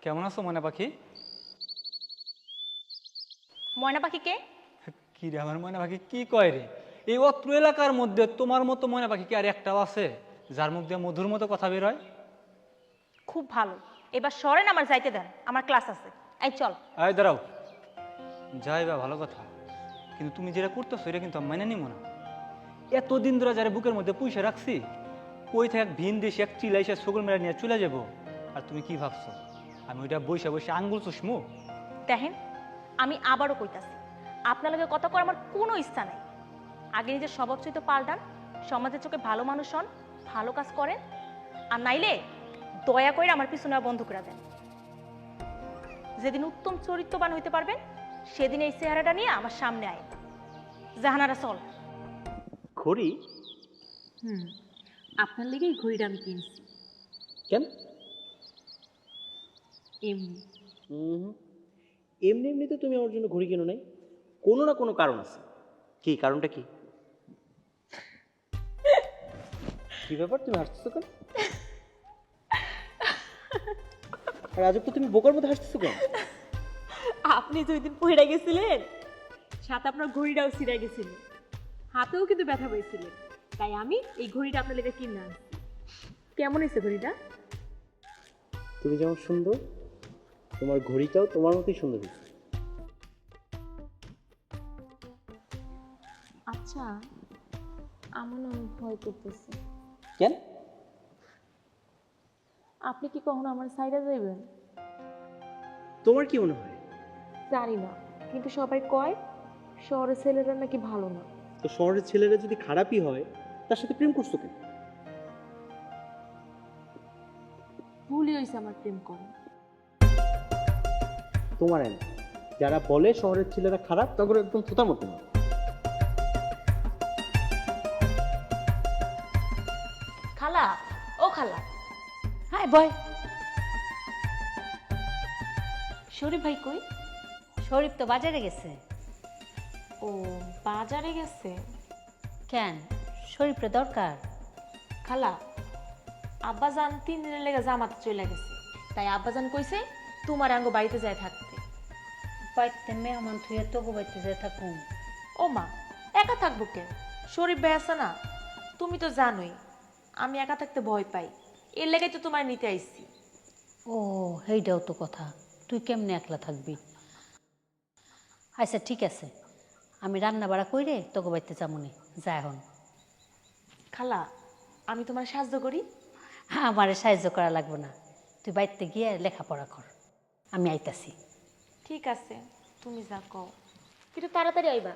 কেমন আছো ময়না পাখি? ময়না পাখি কে? কি রে আমার ময়না পাখি কি কয় রে? এই অত্র এলাকার মধ্যে তোমার মতো ময়না পাখি কি আর একটাও আছে যার মুখ দিয়ে মধুর মতো কথা বের হয়? খুব ভালো, এবার সরেন, আমার যাইতে দেন, আমার ক্লাস আছে। এই চল। আয় দাঁড়াও, যাই বা ভালো কথা, কিন্তু তুমি যেটা করতেছো এটা কিন্তু আমি মাইনে নিব না। এতদিন ধরে যারা বুকের মধ্যে পুষে রাখছি, কই থেকে এক ভিন দেশে এক চিলাই সে সকল মেরা নিয়ে চলে যাবো, আর তুমি কি ভাবছো আমি ওইটা বসে বসে আঙ্গুল চুষমু? দেখেন, আমি আবারও কইতাছি, আপনার লগে কথা করার আমার কোনো ইচ্ছা নাই। আগে নিজের স্বভাব চরিত্র পাল্টান, সমাজের চোখে ভালো মানুষ হন, ভালো কাজ করেন, আর নাইলে দয়া করে আমার পিছনে বন্ধ করে দেন। যেদিন উত্তম চরিত্রবান হইতে পারবেন সেদিন এই চেহারাটা নিয়ে আমার সামনে আয়। জাহানারা চল। ঘড়ি? আপনার লেগেই ঘড়িটা আমি কিনছি। কেন? এমনি। এমনি এমনি তো তুমি আমার জন্য ঘড়ি কেনো নাই, কোনো না কোনো কারণ আছে। কি কারণটা কি? কি ব্যাপার, তুমি হাসতেছো কেন? আর আজব তো, তুমি বোকার মতো হাসতেছো কেন? আপনি যে ওই দিন পড়ে গেছিলেন, সাথে আপনার ঘড়িটাও ছিঁড়ে গেছিল, হাতেও কিন্তু ব্যথা পেয়েছিলেন, তাই আমি এই ঘড়িটা আপনার লেগে কিনে আনছি। কেমন হয়েছে ঘড়িটা? তুমি যেমন সুন্দর, তোমার ঘড়িটাও তোমার মতোই সুন্দর হয়েছে। আচ্ছা, আমার না ভয় করতেছে। কেন? আপনি কি কখনো আমার সাইডে যাইবেন? তোমার কি মনে হয়? জানি না, কিন্তু সবাই কয় শহরের ছেলেরা নাকি ভালো না। তো শহরের ছেলেরা যদি খারাপই হয়, তার সাথে প্রেম করছো কেন? ভুলই হয়েছে আমার প্রেম করা। তোমার না, যারা বলে শহরের ছেলেরা খারাপ, তখন একদম থোতার মতো না। খালা, ও খালা। হ্যাঁ বয়। শরীফ ভাই কই? শরীফ তো বাজারে গেছে। ও, বাজারে গেছে। কেন, শরীফের দরকার? খালা, আব্বাজান 3 দিনের লেগে জামাতে চলে গেছে, তাই আব্বাজান কইছে তোমার আঙ্গ বাড়িতে যায় থাকতে। বাড়িতে মেহমান থুয়ে তোকে বাড়িতে যে থাকুন। ও মা, একা থাকবো কেন? শরীফ ভাই আছে না? তুমি তো জানোই আমি একা থাকতে ভয় পাই, এর লেগে তো তোমার নিতে আইছি। ও, সেইটাও তো কথা, তুই কেমনে একলা থাকবি? আচ্ছা ঠিক আছে, আমি রান্না বাড়া কইরে তোকে বাড়িতে যামুনি, যা এখন। খালা, আমি তোমার সাহায্য করি? আমারে সাহায্য করা লাগবে না, তুই বাড়িতে গিয়ে লেখাপড়া কর, আমি আইতাছি। ঠিক আছে, তুমি যা কও, কিন্তু তাড়াতাড়ি আইবা।